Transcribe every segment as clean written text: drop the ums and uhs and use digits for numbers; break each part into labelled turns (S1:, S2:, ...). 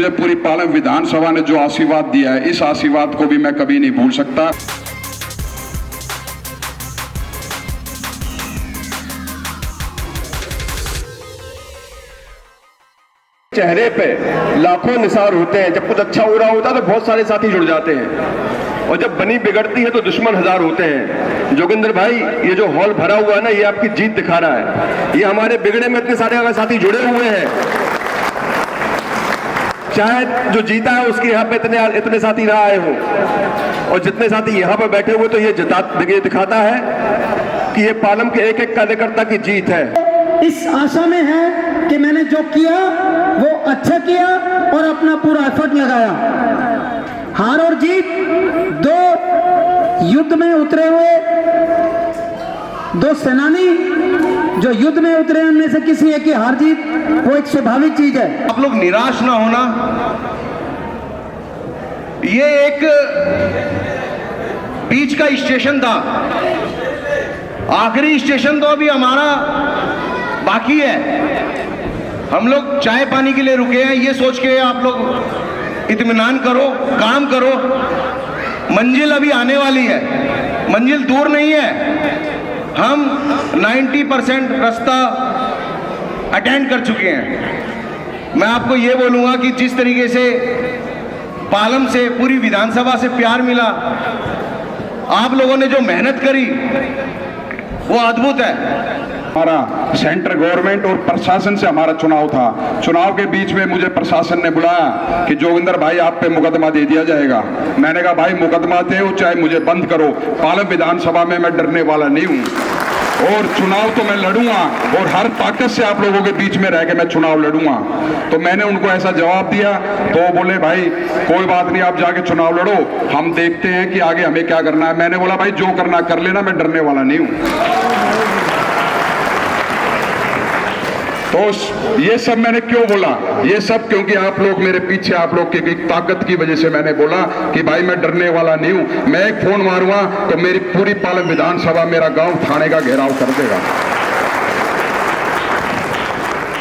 S1: मुझे पूरी पालम विधानसभा ने जो आशीर्वाद दिया है, इस आशीर्वाद को भी मैं कभी नहीं भूल सकता।
S2: चेहरे पे लाखों निसार होते हैं। जब कुछ अच्छा हो रहा होता है तो बहुत सारे साथी जुड़ जाते हैं, और जब बनी बिगड़ती है तो दुश्मन हजार होते हैं। जोगिंदर भाई, ये जो हॉल भरा हुआ है ना, ये आपकी जीत दिखा रहा है। ये हमारे बिगड़े में इतने सारे साथी जुड़े हुए हैं, शायद जो जीता है उसके यहाँ पे इतने साथी ना आए हो, और जितने साथी यहाँ पे बैठे हुए, तो ये दिखाता है कि ये पालम के एक एक कार्यकर्ता की जीत है।
S3: इस आशा में है कि मैंने जो किया वो अच्छा किया और अपना पूरा एफर्ट लगाया। हार और जीत दो युद्ध में उतरे हुए दो सेनानी जो युद्ध में उतरे, उनमें से किसी एक की हार जीत वो एक स्वाभाविक चीज है।
S2: आप लोग निराश ना होना। ये एक बीच का स्टेशन था, आखिरी स्टेशन तो अभी हमारा बाकी है। हम लोग चाय पानी के लिए रुके हैं, ये सोच के आप लोग इत्मीनान करो, काम करो। मंजिल अभी आने वाली है, मंजिल दूर नहीं है। हम 90% रास्ता अटेंड कर चुके हैं। मैं आपको ये बोलूंगा कि जिस तरीके से पालम से, पूरी विधानसभा से प्यार मिला, आप लोगों ने जो मेहनत करी वो अद्भुत है।
S1: हमारा सेंट्रल गवर्नमेंट और प्रशासन से हमारा चुनाव था। चुनाव के बीच में मुझे प्रशासन ने बुलाया कि जोगिंदर भाई आप पे मुकदमा दे दिया जाएगा। मैंने कहा भाई मुकदमा दे, चाहे मुझे बंद करो, पालम विधानसभा में मैं डरने वाला नहीं हूँ, और चुनाव तो मैं लड़ूंगा, और हर ताकत से आप लोगों के बीच में रह के मैं चुनाव लड़ूंगा। तो मैंने उनको ऐसा जवाब दिया, तो वो बोले भाई कोई बात नहीं, आप जाके चुनाव लड़ो, हम देखते हैं कि आगे हमें क्या करना है। मैंने बोला भाई जो करना कर लेना, मैं डरने वाला नहीं हूँ। तो ये सब मैंने क्यों बोला? ये सब क्योंकि आप लोग मेरे पीछे, आप लोग की ताकत की वजह से मैंने बोला कि भाई मैं डरने वाला नहीं हूं। मैं एक फोन मारूंगा तो मेरी पूरी पालम विधानसभा, मेरा गांव थाने का घेराव कर देगा।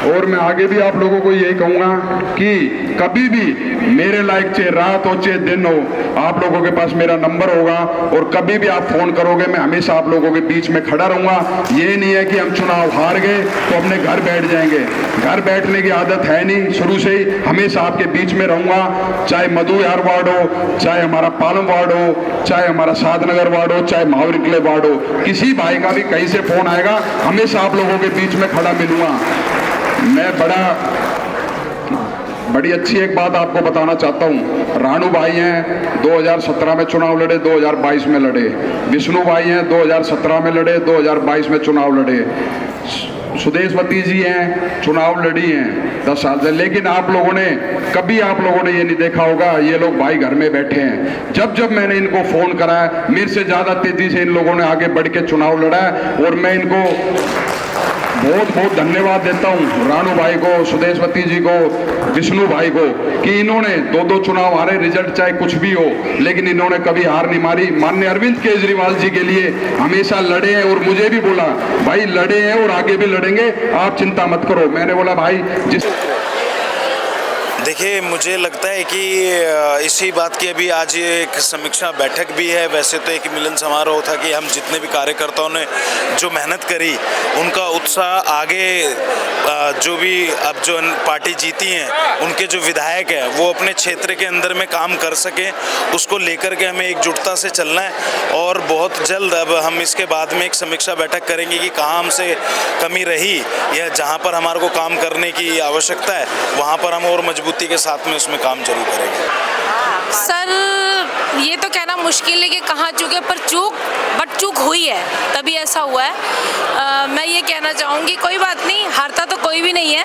S1: और मैं आगे भी आप लोगों को यही कहूंगा कि कभी भी मेरे लायक, चाहे रात हो चाहे दिन हो, आप लोगों के पास मेरा नंबर होगा, और कभी भी आप फोन करोगे, मैं हमेशा आप लोगों के बीच में खड़ा रहूंगा। ये नहीं है कि हम चुनाव हार गए तो अपने घर बैठ जाएंगे। घर बैठने की आदत है नहीं, शुरू से ही हमेशा आपके बीच में रहूंगा। चाहे मधुयार वार्ड हो, चाहे हमारा पालम वार्ड हो, चाहे हमारा साधनगर वार्ड हो, चाहे मावरिकले वार्ड हो, किसी भाई का भी कहीं से फोन आएगा, हमेशा आप लोगों के बीच में खड़ा मिलूंगा। मैं बड़ी अच्छी एक बात आपको बताना चाहता हूं। रानू भाई हैं, 2017 में चुनाव लड़े, 2022 में लड़े। विष्णु भाई हैं, 2017 में लड़े, 2022 में चुनाव लड़े। सुदेशवती जी हैं, चुनाव लड़ी हैं 10 साल से। लेकिन आप लोगों ने कभी, आप लोगों ने ये नहीं देखा होगा, ये लोग भाई घर में बैठे हैं। जब जब मैंने इनको फोन करा है, मेरे से ज्यादा तेजी से इन लोगों ने आगे बढ़ के चुनाव लड़ा है, और मैं इनको बहुत बहुत धन्यवाद देता हूं, रानू भाई को, सुदेशवती जी को, विष्णु भाई को, कि इन्होंने दो चुनाव हारे, रिजल्ट चाहे कुछ भी हो, लेकिन इन्होंने कभी हार नहीं मारी। माननीय अरविंद केजरीवाल जी के लिए हमेशा लड़े हैं, और मुझे भी बोला भाई लड़े हैं और आगे भी लड़ेंगे, आप चिंता मत करो। मैंने बोला भाई जिस
S4: देखिए, मुझे लगता है कि इसी बात की अभी आज एक समीक्षा बैठक भी है। वैसे तो एक मिलन समारोह था कि हम जितने भी कार्यकर्ताओं ने जो मेहनत करी, उनका उत्साह आगे, जो भी अब जो पार्टी जीती हैं उनके जो विधायक हैं वो अपने क्षेत्र के अंदर में काम कर सकें, उसको लेकर के हमें एकजुटता से चलना है। और बहुत जल्द अब हम इसके बाद में एक समीक्षा बैठक करेंगे कि कहाँ हमसे कमी रही, या जहाँ पर हमारे को काम करने की आवश्यकता है वहाँ पर हम और मजबूती के साथ में उसमें काम जरूर करेंगे।
S5: सर, ये तो कहना मुश्किल है कि कहाँ चूक है, पर चूक हुई है, तभी ऐसा हुआ है। मैं ये कहना चाहूँगी, कोई बात नहीं, हारता तो कोई भी नहीं है।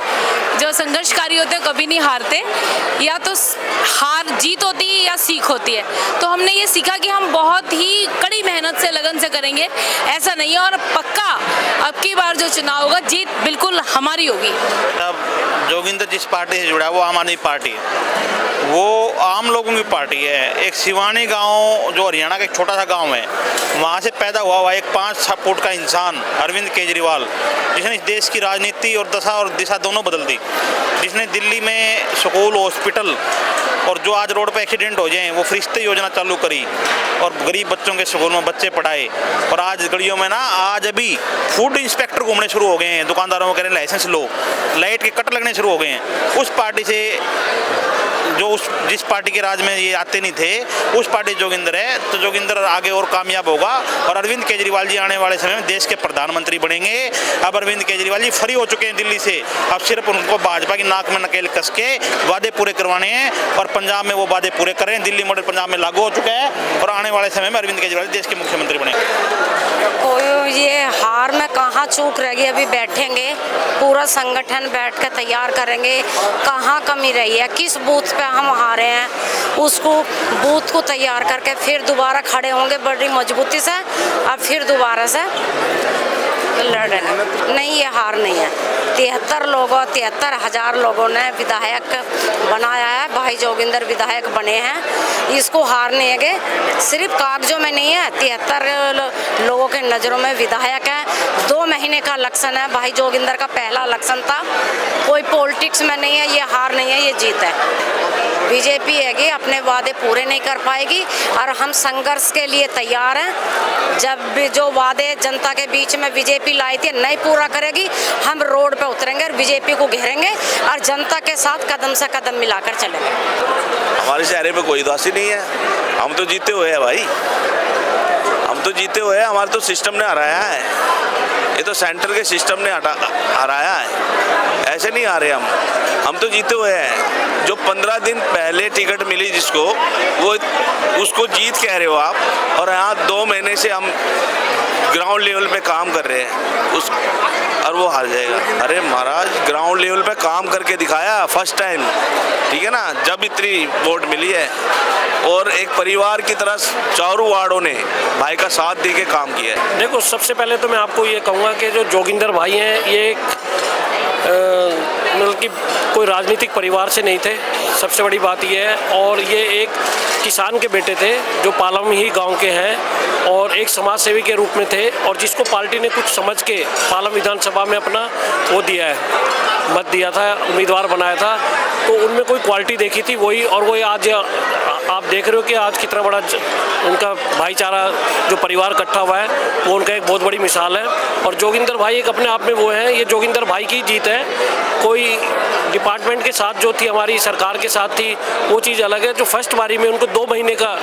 S5: जो संघर्षकारी होते हैं कभी नहीं हारते, या तो हार जीत होती है या सीख होती है। तो हमने ये सीखा कि हम बहुत ही कड़ी मेहनत से, लगन से करेंगे, ऐसा नहीं है। और पक्का अब की बार जो चुनाव होगा, जीत बिल्कुल हमारी होगी।
S6: अब जोगिंदर जिस पार्टी से जुड़ा है वो आम आदमी पार्टी है, वो आम लोगों की पार्टी है। एक सिवानी गांव जो हरियाणा का एक छोटा सा गांव है, वहाँ से पैदा हुआ एक 5-6 फुट का इंसान अरविंद केजरीवाल, जिसने इस देश की राजनीति और दशा और दिशा दोनों बदल दी, जिसने दिल्ली में स्कूल, हॉस्पिटल हॉस्पिटल, और जो आज रोड पे एक्सीडेंट हो जाए वो फरिश्ते योजना चालू करी और गरीब बच्चों के स्कूल में बच्चे पढ़ाए। और आज गलियों में ना आज अभी फूड इंस्पेक्टर घूमने शुरू हो गए हैं, दुकानदारों को कह रहे हैं लाइसेंस लो, लाइट के कट लगने शुरू हो गए हैं। उस पार्टी से जो जिस पार्टी के राज में ये आते नहीं थे, उस पार्टी जोगिंदर है, तो जोगिंदर आगे और कामयाब होगा। और अरविंद केजरीवाल जी आने वाले समय में देश के प्रधानमंत्री बनेंगे। अब अरविंद केजरीवाल जी फ्री हो चुके हैं दिल्ली से, अब सिर्फ उनको भाजपा की नाक में नकेल कस के वादे पूरे करवाने हैं और पंजाब में वो वादे पूरे करें। दिल्ली मॉडल पंजाब में लागू हो चुका है और आने वाले समय में अरविंद केजरीवाल देश के मुख्यमंत्री बनेंगे।
S7: कोई ये हार में कहाँ चूक रह गई, अभी बैठेंगे पूरा संगठन बैठ कर तैयार करेंगे कहाँ कमी रही है, किस बूथ पे हम हारे हैं, उसको बूथ को तैयार करके फिर दोबारा खड़े होंगे बड़ी मजबूती से और फिर दोबारा से लड़ना। नहीं, ये हार नहीं है। 73,000 लोगों ने विधायक बनाया है, भाई जोगिंदर विधायक बने हैं, इसको हार नहीं है कि सिर्फ कागजों में नहीं है, 73 लोगों के नज़रों में विधायक है। 2 महीने का इलेक्शन है, भाई जोगिंदर का पहला इलेक्शन था, कोई पॉलिटिक्स में नहीं है, ये हार नहीं है, ये जीत है। बीजेपी है कि अपने वादे पूरे नहीं कर पाएगी और हम संघर्ष के लिए तैयार हैं। जब भी जो वादे जनता के बीच में बीजेपी लाई थी नहीं पूरा करेगी, हम रोड पे उतरेंगे और बीजेपी को घेरेंगे और जनता के साथ कदम से कदम मिलाकर चलेंगे।
S8: हमारे चेहरे पे कोई उदासी नहीं है, हम तो जीते हुए हैं भाई, हम तो जीते हुए हैं। हमारे तो सिस्टम ने हराया है, ये तो सेंटर के सिस्टम ने हराया है, ऐसे नहीं हारे हम तो जीते हुए हैं। जो 15 दिन पहले टिकट मिली जिसको, वो उसको जीत कह रहे हो आप, और यहाँ 2 महीने से हम ग्राउंड लेवल पे काम कर रहे हैं उस, और वो हार जाएगा। अरे महाराज, ग्राउंड लेवल पे काम करके दिखाया फर्स्ट टाइम, ठीक है ना, जब इतनी वोट मिली है और एक परिवार की तरह चारों वार्डों ने भाई का साथ दे के काम किया है।
S9: देखो, सबसे पहले तो मैं आपको ये कहूँगा कि जो जोगिंदर भाई हैं, ये एक मतलब कि कोई राजनीतिक परिवार से नहीं थे, सबसे बड़ी बात ये है। और ये एक किसान के बेटे थे जो पालम ही गांव के हैं और एक समाज सेवी के रूप में थे, और जिसको पार्टी ने कुछ समझ के पालम विधानसभा में अपना वो दिया है, मत दिया था, उम्मीदवार बनाया था, तो उनमें कोई क्वालिटी देखी थी वही, और वही आज आप देख रहे हो कि आज कितना बड़ा उनका भाईचारा जो परिवार इकट्ठा हुआ है, वो उनका एक बहुत बड़ी मिसाल है। और जोगिंदर भाई एक अपने आप में वो हैं, ये जोगिंदर भाई की जीत है। कोई डिपार्टमेंट के साथ जो थी, हमारी सरकार के साथ थी, वो चीज़ अलग है। जो फर्स्ट बारी में उनको 2 महीने का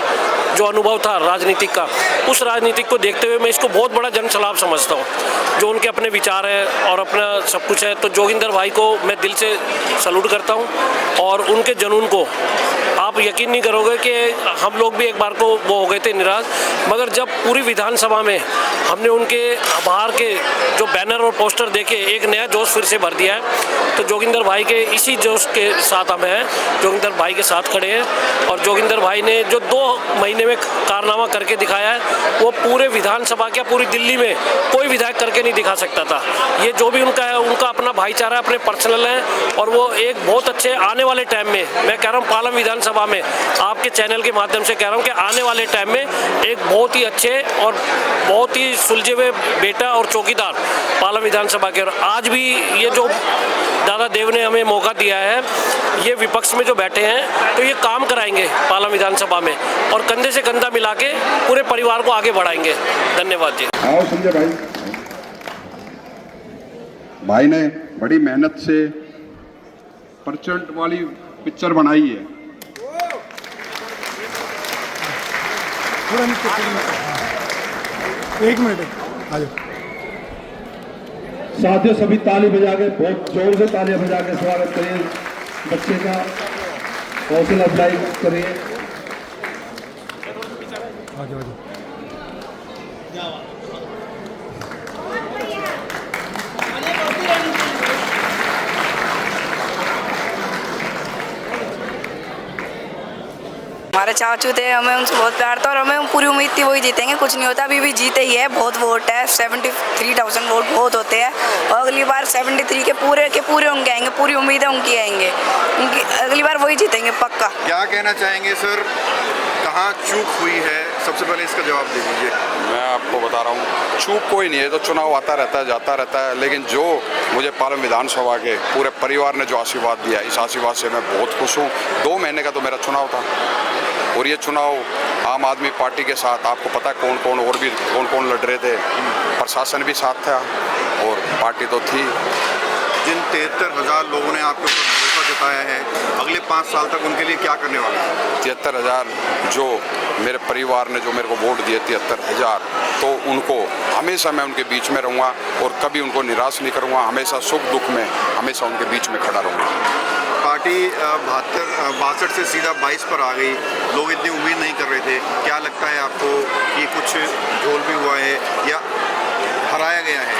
S9: जो अनुभव था राजनीतिक का, उस राजनीतिक को देखते हुए मैं इसको बहुत बड़ा जन सलाब समझता हूँ। जो उनके अपने विचार है और अपना सब कुछ है, तो जोगिंदर भाई को मैं दिल से सैल्यूट करता हूँ। और उनके जुनून को आप यकीन नहीं करोगे कि हम लोग भी एक बार को वो हो गए थे निराश, मगर जब पूरी विधानसभा में हमने उनके बाहर के जो बैनर और पोस्टर देखे, एक नया जोश फिर से भर दिया है। तो जोगिंदर भाई के इसी जोश के साथ हम हैं, जोगिंदर भाई के साथ खड़े हैं। और जोगिंदर भाई ने जो 2 महीने में कारनामा करके दिखाया है, वो पूरे विधानसभा क्या पूरी दिल्ली में कोई विधायक करके नहीं दिखा सकता था। ये जो भी उनका है, उनका अपना भाईचारा अपने पर्सनल है, और वो एक बहुत अच्छे आने वाले टाइम में, मैं कह रहा हूँ पालम विधानसभा में, आपके चैनल के माध्यम से कह रहा हूँ कि आने वाले टाइम में एक बहुत ही अच्छे और बहुत ही सुलझे हुए बेटा और चौकीदार पालम विधानसभा के। और आज भी ये जो दादा देव ने हमें मौका दिया है, ये विपक्ष में जो बैठे हैं, तो ये काम कराएंगे पालम विधानसभा में और कंधे से कंधा मिला के पूरे परिवार को आगे बढ़ाएंगे। धन्यवाद जी।
S1: आओ संजय भाई, भाई ने बड़ी मेहनत से प्रचंड वाली पिक्चर बनाई है।
S10: एक मिनट आ जाओ।
S3: साथियों, सभी ताली बजा के, बहुत जोर से तालियां बजा के स्वागत करिए बच्चे का, हौसला अफजाई करिए।
S10: आ जाओ।
S11: हमारे चाचू थे, हमें उनसे बहुत प्यार था और हमें पूरी उम्मीद थी वही जीतेंगे। कुछ नहीं होता, अभी भी जीते ही है। बहुत वोट है, 73,000 वोट बहुत होते हैं, और अगली बार 73 के पूरे उनके आएंगे, पूरी उम्मीद है उनकी आएंगे, उनकी अगली बार वही जीतेंगे पक्का।
S12: क्या कहना चाहेंगे सर, कहाँ चूक हुई है, सबसे पहले इसका जवाब दे दीजिए।
S1: मैं आपको बता रहा हूँ, चूक कोई नहीं है, तो चुनाव आता रहता है, जाता रहता है, लेकिन जो मुझे पालम विधानसभा के पूरे परिवार ने जो आशीर्वाद दिया, इस आशीर्वाद से मैं बहुत खुश हूँ। 2 महीने का तो मेरा चुनाव था, और ये चुनाव आम आदमी पार्टी के साथ, आपको पता है कौन कौन और भी कौन लड़ रहे थे, प्रशासन भी साथ था और पार्टी तो थी।
S12: जिन 73,000 लोगों ने आपके ऊपर भरोसा जताया है, अगले 5 साल तक उनके लिए क्या करने वाले हैं?
S1: 73,000 जो मेरे परिवार ने जो मेरे को वोट दिए 73,000, तो उनको हमेशा मैं उनके बीच में रहूँगा और कभी उनको निराश नहीं करूँगा। हमेशा सुख दुख में हमेशा उनके बीच में खड़ा रहूँगा।
S12: पार्टी 62 से सीधा 22 पर आ गई, लोग इतनी उम्मीद नहीं कर रहे थे। क्या लगता है आपको कि कुछ झोल भी हुआ है या हराया गया है?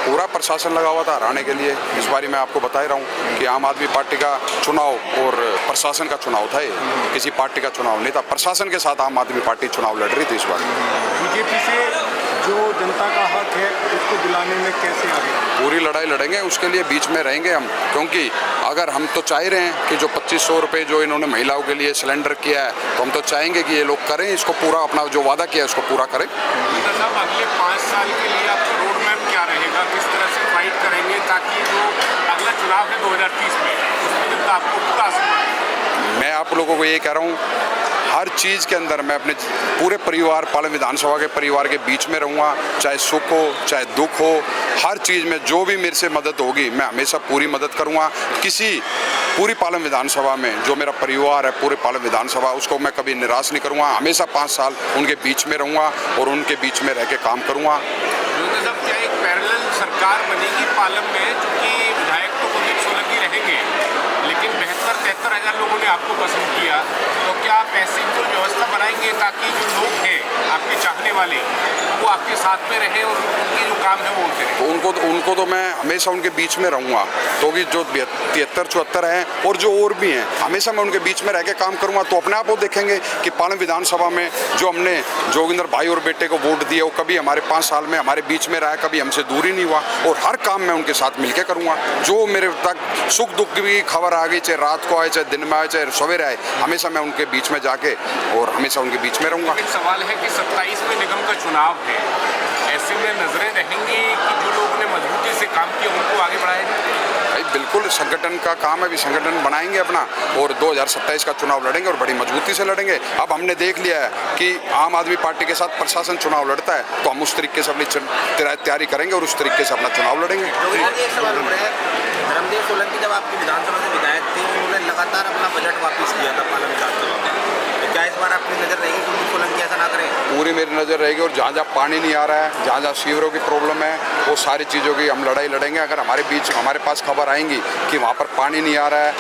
S1: पूरा प्रशासन लगा हुआ था हराने के लिए। इस बारी मैं आपको बता ही रहा हूँ कि आम आदमी पार्टी का चुनाव और प्रशासन का चुनाव था, ये किसी पार्टी का चुनाव नहीं था। प्रशासन के साथ आम आदमी पार्टी चुनाव लड़ रही थी इस बार।
S10: बीजेपी से जो जनता का हक है उसको दिलाने में कैसे आगे?
S1: पूरी लड़ाई लड़ेंगे, उसके लिए बीच में रहेंगे हम, क्योंकि अगर हम तो चाह रहे हैं कि जो 2500 रुपये जो इन्होंने महिलाओं के लिए सिलेंडर किया है, तो हम तो चाहेंगे कि ये लोग करें इसको पूरा, अपना जो वादा किया है उसको पूरा करें।
S13: साहब, अगले 5 साल के लिए आपका रोड मैप क्या रहेगा, किस तरह से फाइट करेंगे ताकि जो अगला चुनाव है 2030 में उसमें जनता आपको पूरा आशीर्वाद?
S1: मैं आप लोगों को ये कह रहा हूँ, हर चीज़ के अंदर मैं अपने पूरे परिवार, पालम विधानसभा के परिवार के बीच में रहूँगा, चाहे सुख हो चाहे दुख हो, हर चीज़ में जो भी मेरे से मदद होगी मैं हमेशा पूरी मदद करूँगा। पूरी पालम विधानसभा में जो मेरा परिवार है, पूरे पालम विधानसभा, उसको मैं कभी निराश नहीं करूँगा। हमेशा 5 साल उनके बीच में रहूँगा और उनके बीच में रह के काम करूँगा।
S13: साहब, क्या एक पैरेलल सरकार बनेगी पालम में, चूँकि विधायक तो कुलदीप सोलंकी रहेंगे, लेकिन 73,000 लोगों ने आपको पसंद किया, तो क्या आप ऐसी कोई व्यवस्था बनाएंगे ताकि जो लोग हैं आपके चाहने वाले वो आपके साथ में रहे और उनके जो काम है वो करें?
S1: तो उनको तो मैं हमेशा उनके बीच में रहूँगा, क्योंकि जो 73-74 हैं और जो और भी हैं, हमेशा मैं उनके बीच में रह के काम करूँगा। तो अपने आप वो देखेंगे कि पालम विधानसभा में जो हमने जोगिंदर भाई और बेटे को वोट दिया, वो कभी हमारे 5 साल में हमारे बीच में रहा, कभी हमसे दूरी नहीं हुआ, और हर काम मैं उनके साथ मिलकर करूँगा। जो मेरे तक सुख दुख की खबर आ गई, चाहे रात को आए, चाहे दिन में आए, चाहे सवेरे आए, हमेशा मैं उनके बीच में जाके और हमेशा उनके बीच में रहूँगा।
S13: एक सवाल है कि 27 में निगम का चुनाव है, ऐसे में नजरें रहेंगी कि जो लोगों ने मजबूती से काम किया उनको आगे बढ़ाएंगे?
S1: भाई बिल्कुल, संगठन का काम है, भी संगठन बनाएंगे अपना और 2027 का चुनाव लड़ेंगे और बड़ी मजबूती से लड़ेंगे। अब हमने देख लिया है कि आम आदमी पार्टी के साथ प्रशासन चुनाव लड़ता है, तो हम उस तरीके से अपनी तैयारी करेंगे और उस तरीके से अपना चुनाव लड़ेंगे।
S14: धर्मदेव सोलंकी जब आपकी विधानसभा से विधायक थे, उन्होंने लगातार अपना बजट वापस किया था पालम विधानसभा में, तो क्या इस बार आपकी नज़र रहेगी कुलदीप सोलंकी ऐसा ना करें?
S1: पूरी मेरी नज़र रहेगी, और जहाँ जहाँ पानी नहीं आ रहा है, जहाँ जहाँ सीवरों की प्रॉब्लम है, वो सारी चीज़ों की हम लड़ाई लड़ेंगे। अगर हमारे पास खबर आएंगी कि वहाँ पर पानी नहीं आ रहा है,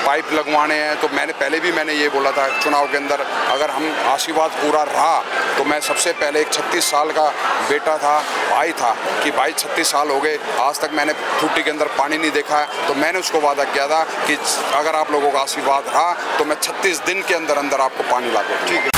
S1: पाइप लगवाने हैं, तो मैंने ये बोला था चुनाव के अंदर, अगर हम आशीर्वाद पूरा रहा तो मैं सबसे पहले एक 36 साल का बेटा था, भाई था, कि भाई 36 साल हो गए, आज तक मैंने टूटी के अंदर पानी नहीं देखा है, तो मैंने उसको वादा किया था कि अगर आप लोगों का आशीर्वाद रहा तो मैं 36 दिन के अंदर अंदर आपको पानी ला दूँ। ठीक है।